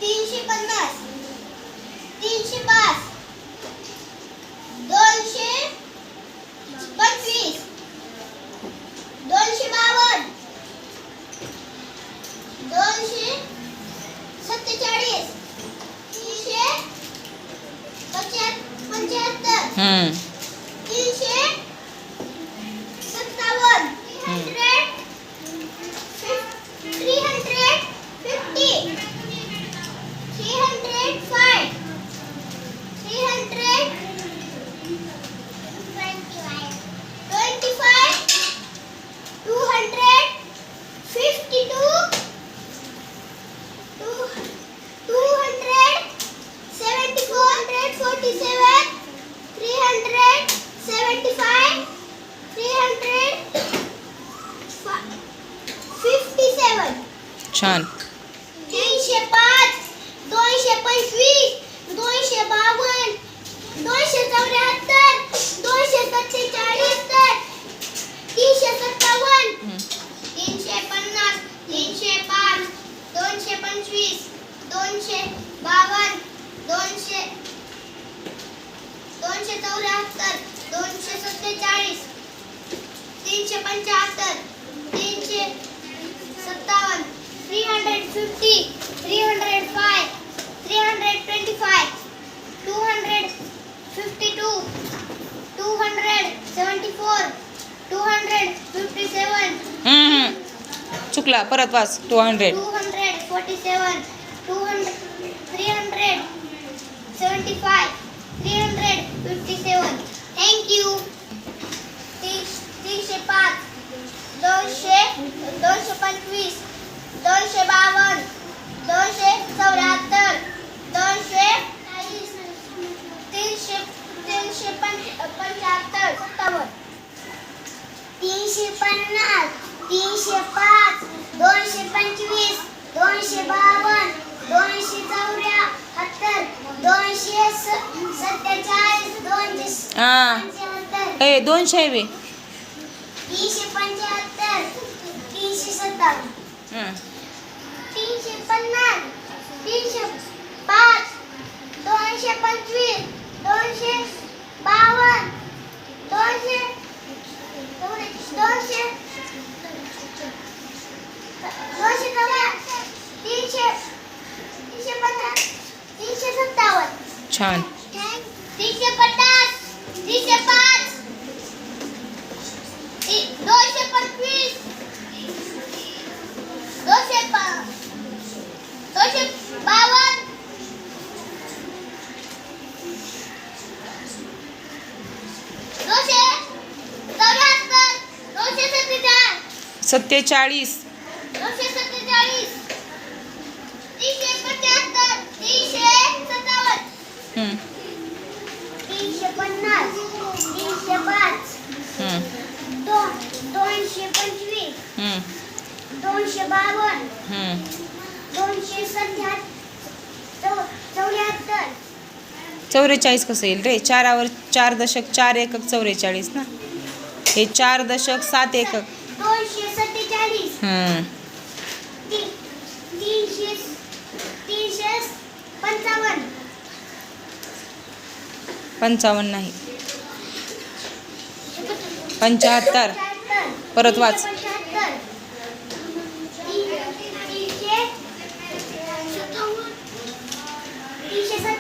350, 305, 225, 252, 247, 375, 357. छान. 305, 225, 252, 274, 247, 357, 350, 305, 225, 252, 274, 247, 375, 357, 350, 305, 325, 252, 274, 257, चुकला, परत वाच. 200. 247, 375, 357. Thank you. 305, 225, 252, 274, 247, 350, 305, 225, 252, 247, 247, हां. 275, ए 200 आहे बे. 375, 357, 350, 305, 225, 252, 357. छान. 350, 305, 225, 252, 47. 247, 375, 357, 350, 305, 225, 252, 274. 44 कसं येईल रे? 4 4 दशक 4 एकक 44 ना. हे 4 दशक 7 एकक. 247, 355, 55 नाही. 75. परत वाच. 357,